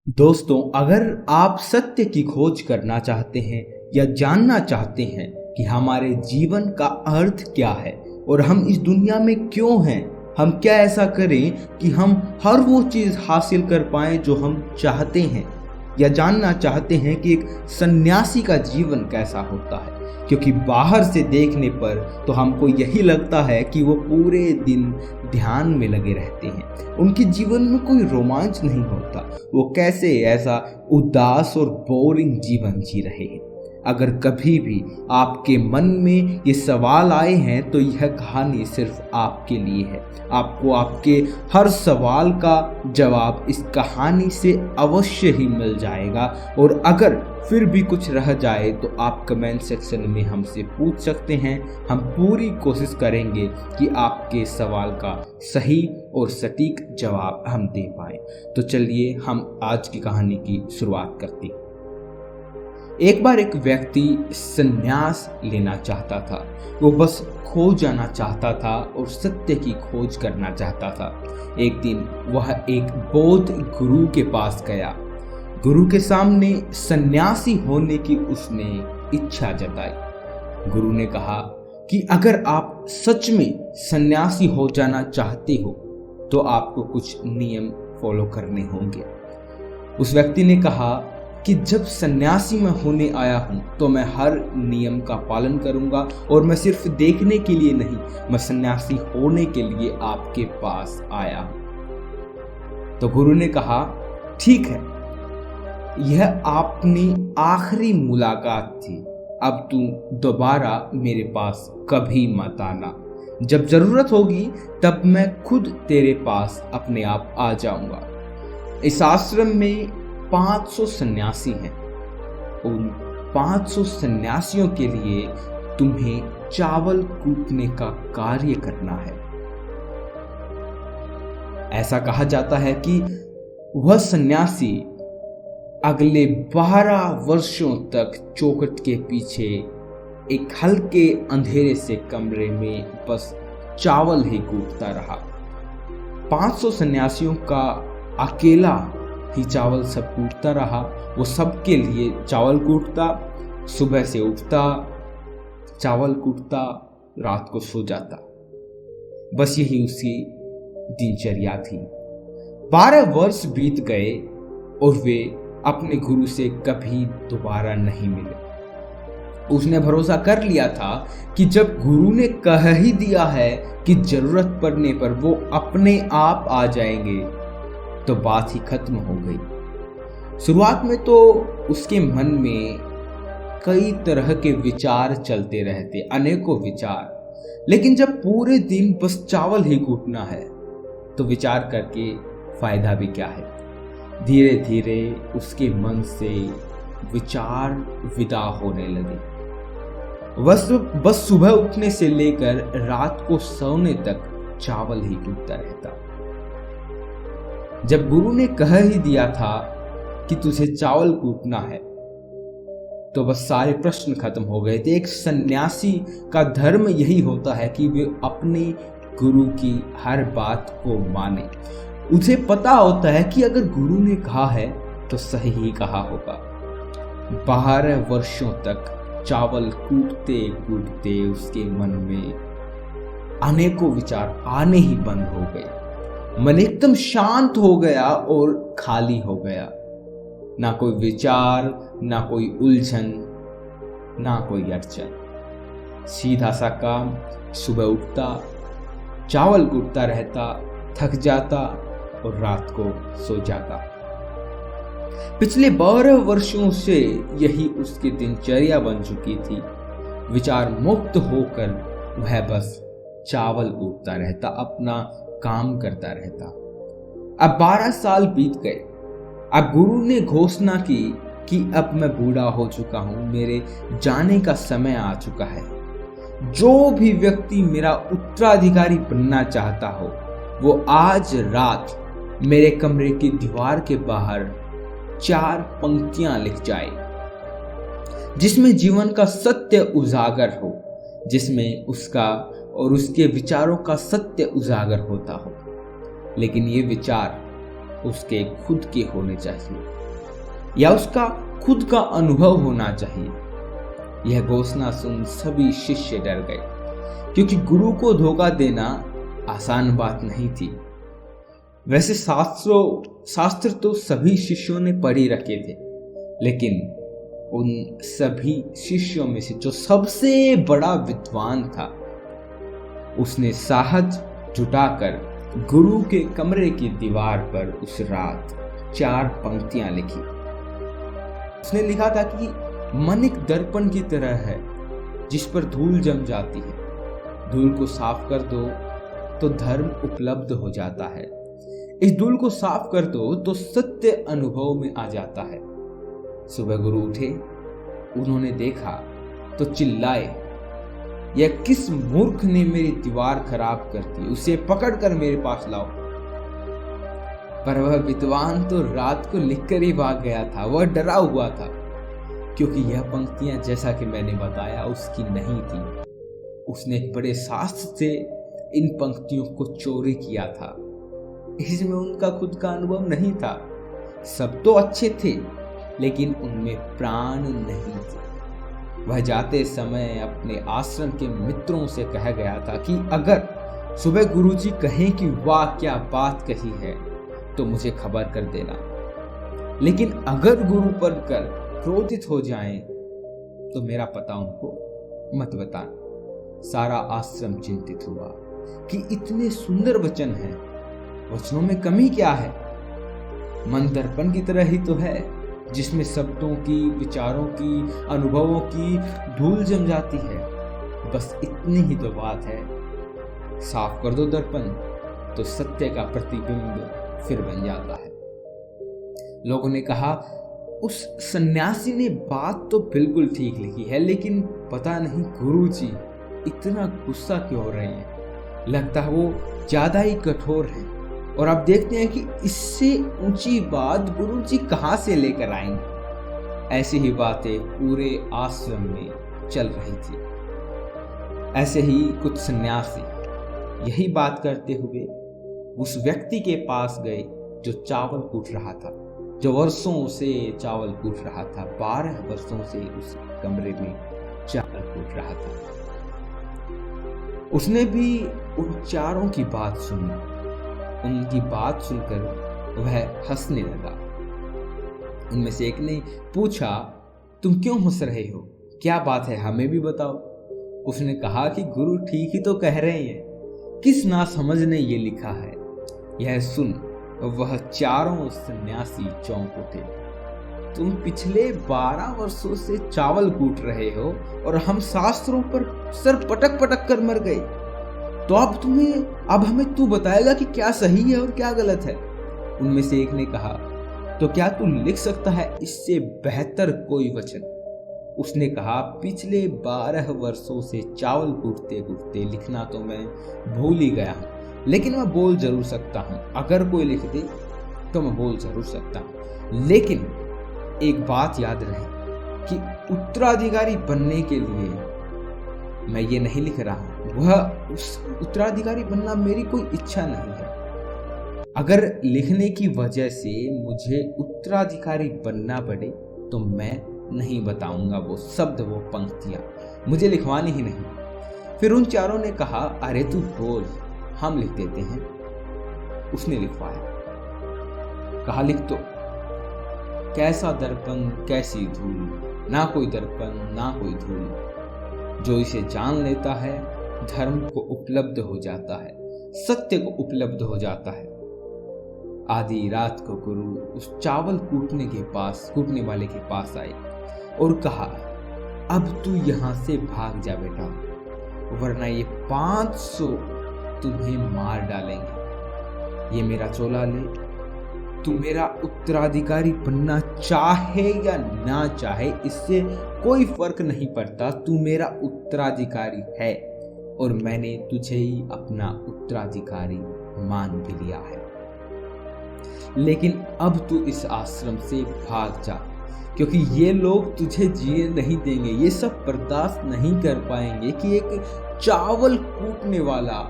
दोस्तों, अगर आप सत्य की खोज करना चाहते हैं या जानना चाहते हैं कि हमारे जीवन का अर्थ क्या है और हम इस दुनिया में क्यों हैं, हम क्या ऐसा करें कि हम हर वो चीज़ हासिल कर पाएं जो हम चाहते हैं, या जानना चाहते हैं कि एक सन्यासी का जीवन कैसा होता है, क्योंकि बाहर से देखने पर तो हमको यही लगता है कि वो पूरे दिन ध्यान में लगे रहते हैं, उनके जीवन में कोई रोमांच नहीं होता, वो कैसे ऐसा उदास और बोरिंग जीवन जी रहे हैं। अगर कभी भी आपके मन में ये सवाल आए हैं तो यह कहानी सिर्फ आपके लिए है। आपको आपके हर सवाल का जवाब इस कहानी से अवश्य ही मिल जाएगा, और अगर फिर भी कुछ रह जाए तो आप कमेंट सेक्शन में हमसे पूछ सकते हैं। हम पूरी कोशिश करेंगे कि आपके सवाल का सही और सटीक जवाब हम दे पाएं। तो चलिए हम आज की कहानी की शुरुआत करते हैं। एक बार एक व्यक्ति संन्यास लेना चाहता था। वो बस खो जाना चाहता था और सत्य की खोज करना चाहता था। एक दिन वह एक बौद्ध गुरु के पास गया। गुरु के सामने सन्यासी होने की उसने इच्छा जताई। गुरु ने कहा कि अगर आप सच में सन्यासी हो जाना चाहते हो तो आपको कुछ नियम फॉलो करने होंगे। उस व्यक्ति ने कहा कि जब सन्यासी मैं होने आया हूं तो मैं हर नियम का पालन करूंगा, और मैं सिर्फ देखने के लिए नहीं, मैं सन्यासी होने के लिए आपके पास आया हूं। तो गुरु ने कहा, ठीक है, यह अपनी आखिरी मुलाकात थी। अब तू दोबारा मेरे पास कभी मत आना। जब जरूरत होगी तब मैं खुद तेरे पास अपने आप आ जाऊंगा। इस आश्रम में 500 सन्यासी हैं। उन 500 सन्यासियों के लिए तुम्हें चावल कूटने का कार्य करना है। ऐसा कहा जाता है कि वह सन्यासी अगले 12 वर्षों तक चौखट के पीछे एक हल्के अंधेरे से कमरे में बस चावल ही कूटता रहा। 500 सन्यासियों का अकेला ही चावल सब कूटता रहा। वो सबके लिए चावल कूटता, सुबह से उठता, चावल कूटता, रात को सो जाता। बस यही उसकी दिनचर्या थी। 12 वर्ष बीत गए और वे अपने गुरु से कभी दोबारा नहीं मिले। उसने भरोसा कर लिया था कि जब गुरु ने कह ही दिया है कि जरूरत पड़ने पर वो अपने आप आ जाएंगे, तो बात ही खत्म हो गई। शुरुआत में तो उसके मन में कई तरह के विचार चलते रहते, अनेकों विचार। लेकिन जब पूरे दिन बस चावल ही कूटना है तो विचार करके फायदा भी क्या है। धीरे धीरे उसके मन से विचार विदा होने लगे। बस सुबह उठने से लेकर रात को सोने तक चावल ही कूटता रहता। जब गुरु ने कह ही दिया था कि तुझे चावल कूटना है तो बस सारे प्रश्न खत्म हो गए थे। एक सन्यासी का धर्म यही होता है कि वे अपने गुरु की हर बात को माने। उसे पता होता है कि अगर गुरु ने कहा है तो सही ही कहा होगा। 12 वर्षों तक चावल कूटते कूटते उसके मन में अनेकों विचार आने ही बंद हो गए। मन एकदम शांत हो गया और खाली हो गया। ना कोई विचार, ना कोई उलझन, ना कोई अड़चन। सीधा सा काम, सुबह उठता, चावल कूटता रहता, थक जाता और रात को सो जाता। पिछले 12 वर्षों से यही उसकी दिनचर्या बन चुकी थी। विचार मुक्त होकर वह बस चावल कूटता रहता, अपना काम करता रहता। अब 12 साल बीत गए। अब गुरु ने घोषणा की कि अब मैं बूढ़ा हो चुका हूं, मेरे जाने का समय आ चुका है। जो भी व्यक्ति मेरा उत्तराधिकारी बनना चाहता हो वो आज रात मेरे कमरे की दीवार के बाहर 4 पंक्तियां लिख जाए, जिसमें जीवन का सत्य उजागर हो, जिसमें उसका और उसके विचारों का सत्य उजागर होता हो। लेकिन ये विचार उसके खुद के होने चाहिए या उसका खुद का अनुभव होना चाहिए। यह घोषणा सुन सभी शिष्य डर गए, क्योंकि गुरु को धोखा देना आसान बात नहीं थी। वैसे शास्त्र तो सभी शिष्यों ने पढ़ ही रखे थे, लेकिन उन सभी शिष्यों में से जो सबसे बड़ा विद्वान था, उसने साहस जुटाकर गुरु के कमरे की दीवार पर उस रात 4 पंक्तियां लिखी। उसने लिखा था कि मन एक दर्पण की तरह है जिस पर धूल जम जाती है। धूल को साफ कर दो तो धर्म उपलब्ध हो जाता है। इस धूल को साफ कर दो तो सत्य अनुभव में आ जाता है। सुबह गुरु उठे, उन्होंने देखा तो चिल्लाए, यह किस मूर्ख ने मेरी दीवार खराब कर दी, उसे पकड़कर मेरे पास लाओ। पर वह विद्वान तो रात को लिखकर ही भाग गया था। वह डरा हुआ था, क्योंकि यह पंक्तियां, जैसा कि मैंने बताया, उसकी नहीं थी। उसने एक बड़े शास्त्र से इन पंक्तियों को चोरी किया था। इसमें उनका खुद का अनुभव नहीं था। सब तो अच्छे थे, लेकिन उनमें प्राण नहीं थे। वह जाते समय अपने आश्रम के मित्रों से कह गया था कि अगर सुबह गुरुजी कहें कि वाह क्या बात कही है तो मुझे खबर कर देना, लेकिन अगर गुरु पढ़कर क्रोधित हो जाएं तो मेरा पता उनको मत बताना। सारा आश्रम चिंतित हुआ कि इतने सुंदर वचन हैं, वचनों में कमी क्या है? मन दर्पण की तरह ही तो है, जिसमें शब्दों की, विचारों की, अनुभवों की धूल जम जाती है। बस इतनी ही तो बात है। साफ कर दो दर्पण तो सत्य का प्रतिबिंब फिर बन जाता है। लोगों ने कहा, उस सन्यासी ने बात तो बिल्कुल ठीक लिखी है, लेकिन पता नहीं गुरुजी इतना गुस्सा क्यों हो रहे हैं। लगता है वो ज्यादा ही कठोर हैं। और अब देखते हैं कि इससे ऊंची बात गुरुजी कहां से लेकर आएंगे। ऐसी ही बातें पूरे आश्रम में चल रही थी। ऐसे ही कुछ सन्यासी यही बात करते हुए उस व्यक्ति के पास गए जो चावल कूट रहा था, जो वर्षों से चावल कूट रहा था। 12 वर्षों से उस कमरे में चावल कूट रहा था। उसने भी उन चारों की बात सुनी। उनकी बात सुनकर वह हंसने लगा। उनमें से एक ने पूछा, तुम क्यों हंस रहे हो? क्या बात है, हमें भी बताओ। उसने कहा कि गुरु ठीक ही तो कह रहे हैं, किस नासमझ ने ये लिखा है। यह सुन वह चारों सन्यासी चौंक उठे। तुम पिछले 12 वर्षों से चावल कूट रहे हो और हम शास्त्रों पर सर पटक पटक कर मर गए, तो अब हमें तू बताएगा कि क्या सही है और क्या गलत है। उनमें से एक ने कहा, तो क्या तू लिख सकता है इससे बेहतर कोई वचन? उसने कहा, पिछले 12 वर्षों से चावल कूटते कूटते लिखना तो मैं भूल ही गया हूं, लेकिन मैं बोल जरूर सकता हूं। अगर कोई लिख दे तो मैं बोल जरूर सकता हूं, लेकिन एक बात याद रहे कि उत्तराधिकारी बनने के लिए मैं ये नहीं लिख रहा हूं। वह उस उत्तराधिकारी बनना मेरी कोई इच्छा नहीं है। अगर लिखने की वजह से मुझे उत्तराधिकारी बनना पड़े तो मैं नहीं बताऊंगा वो शब्द, वो पंक्तियां मुझे लिखवानी ही नहीं। फिर उन चारों ने कहा, अरे तू बोल, हम लिख देते हैं। उसने लिखवाया। कहा, लिख तो। कैसा दर्पण कैसी धूल, ना कोई दर्पण ना कोई धूल, जो इसे जान लेता है धर्म को उपलब्ध हो जाता है, सत्य को उपलब्ध हो जाता है। आधी रात को गुरु उस चावल कूटने वाले के पास आए और कहा, अब तू यहां से भाग जा बेटा, वरना ये 500 तुम्हें मार डालेंगे। ये मेरा चोला ले, तू मेरा उत्तराधिकारी बनना चाहे या ना चाहे, इससे कोई फर्क नहीं पड़ता। तू मेरा उत्तराधिकारी है और मैंने तुझे ही अपना उत्तराधिकारी मान भी लिया है। लेकिन अब तू इस आश्रम से भाग जा, क्योंकि ये लोग तुझे जिए नहीं देंगे। ये सब बर्दाश्त नहीं कर पाएंगे कि एक चावल कूटने वाला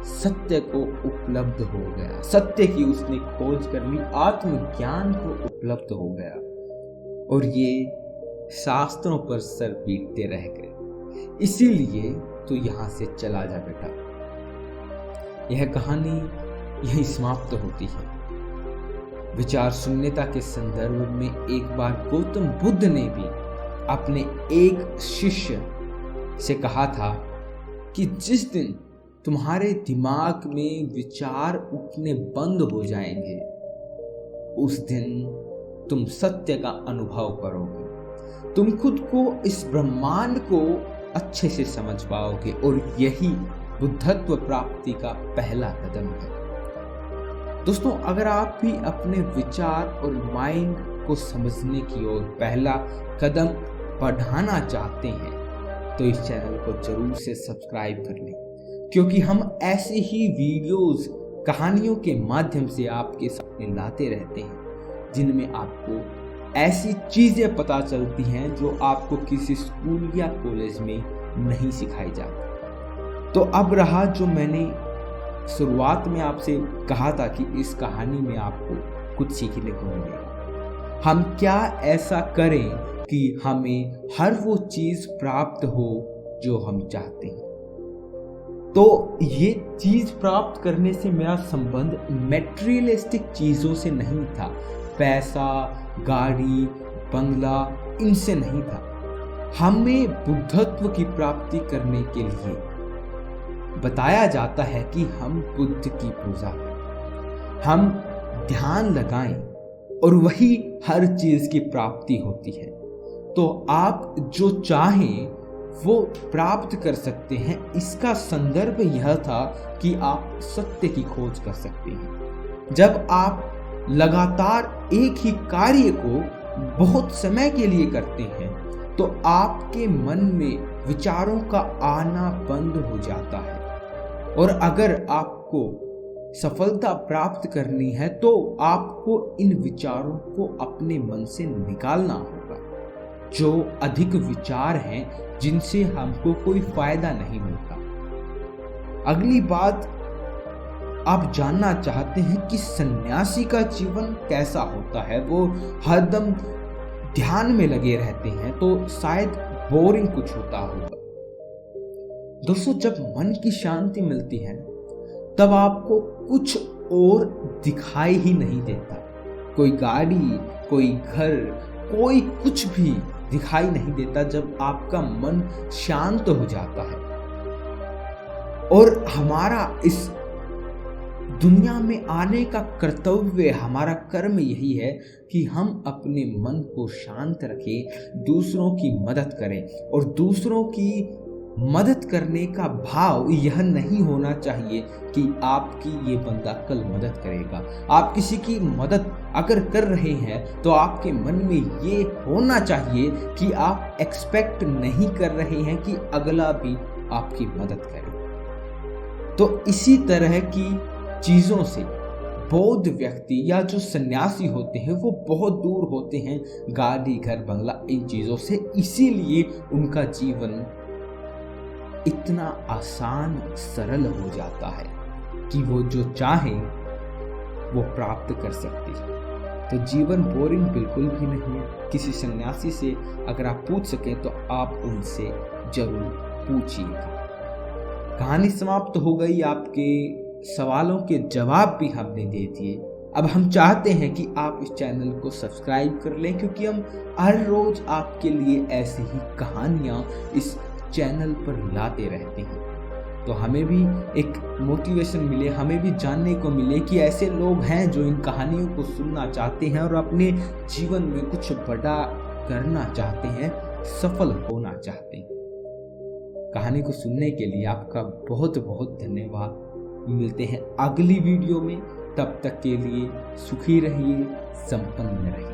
सत्य को उपलब्ध हो गया, सत्य की उसने खोज कर ली, आत्मज्ञान को उपलब्ध हो गया और ये शास्त्रों पर सर पीटते रह गए। इसीलिए तो यहाँ से चला जा बेटा। यह कहानी यही समाप्त होती है। विचार शून्यता के संदर्भ में एक बार गौतम बुद्ध ने भी अपने एक शिष्य से कहा था कि जिस दिन तुम्हारे दिमाग में विचार उठने बंद हो जाएंगे, उस दिन तुम सत्य का अनुभव करोगे, तुम खुद को, इस ब्रह्मांड को अच्छे से समझ पाओगे और यही बुद्धत्व प्राप्ति का पहला कदम है। दोस्तों, अगर आप भी अपने विचार और माइंड को समझने की ओर पहला कदम बढ़ाना चाहते हैं तो इस चैनल को जरूर से सब्सक्राइब कर लें, क्योंकि हम ऐसे ही वीडियोस कहानियों के माध्यम से आपके सामने लाते रहते हैं जिनमें आपको ऐसी चीजें पता चलती हैं जो आपको किसी स्कूल या कॉलेज में नहीं सिखाई जाती। तो अब रहा जो मैंने शुरुआत में आपसे कहा था कि इस कहानी में आपको कुछ सीखने को मिलेगा। हम क्या ऐसा करें कि हमें हर वो चीज प्राप्त हो जो हम चाहते हैं। तो ये चीज प्राप्त करने से मेरा संबंध मैटेरियलिस्टिक चीजों से नहीं था, पैसा, गाड़ी, बंगला, इनसे नहीं था। हमें बुद्धत्व की प्राप्ति करने के लिए बताया जाता है कि हम बुद्ध की पूजा करें, हम ध्यान लगाएं और वही हर चीज की प्राप्ति होती है। तो आप जो चाहें वो प्राप्त कर सकते हैं। इसका संदर्भ यह था कि आप सत्य की खोज कर सकते हैं। जब आप लगातार एक ही कार्य को बहुत समय के लिए करते हैं तो आपके मन में विचारों का आना बंद हो जाता है, और अगर आपको सफलता प्राप्त करनी है तो आपको इन विचारों को अपने मन से निकालना होगा। जो अधिक विचार हैं जिनसे हमको कोई फायदा नहीं मिलता। अगली बात, आप जानना चाहते हैं कि सन्यासी का जीवन कैसा होता है, वो हरदम ध्यान में लगे रहते हैं, तो शायद बोरिंग कुछ होता होगा। दोस्तों, जब मन की शांति मिलती है तब आपको कुछ और दिखाई ही नहीं देता। कोई गाड़ी, कोई घर, कोई कुछ भी दिखाई नहीं देता जब आपका मन शांत हो जाता है। और हमारा इस दुनिया में आने का कर्तव्य, हमारा कर्म यही है कि हम अपने मन को शांत रखें, दूसरों की मदद करें। और दूसरों की मदद करने का भाव यह नहीं होना चाहिए कि आपकी ये बंदा कल मदद करेगा। आप किसी की मदद अगर कर रहे हैं तो आपके मन में ये होना चाहिए कि आप एक्सपेक्ट नहीं कर रहे हैं कि अगला भी आपकी मदद करे। तो इसी तरह की चीजों से बौद्ध व्यक्ति या जो सन्यासी होते हैं वो बहुत दूर होते हैं, गाड़ी, घर, बंगला, इन चीजों से। इसीलिए उनका जीवन इतना आसान, सरल हो जाता है कि वो जो चाहें वो प्राप्त कर सकते हैं। तो जीवन बोरिंग बिल्कुल भी नहीं है। किसी सन्यासी से अगर आप पूछ सकें तो आप उनसे जरूर पूछिएगा। कहानी समाप्त हो गई, आपके सवालों के जवाब भी हमने दे दिए। अब हम चाहते हैं कि आप इस चैनल को सब्सक्राइब कर लें, क्योंकि हम हर रोज आपके लिए ऐसी ही कहानियां इस चैनल पर लाते रहते हैं। तो हमें भी एक मोटिवेशन मिले, हमें भी जानने को मिले कि ऐसे लोग हैं जो इन कहानियों को सुनना चाहते हैं और अपने जीवन में कुछ बड़ा करना चाहते हैं, सफल होना चाहते हैं। कहानी को सुनने के लिए आपका बहुत बहुत धन्यवाद। मिलते हैं अगली वीडियो में, तब तक के लिए सुखी रहिए, संपन्न रहिए।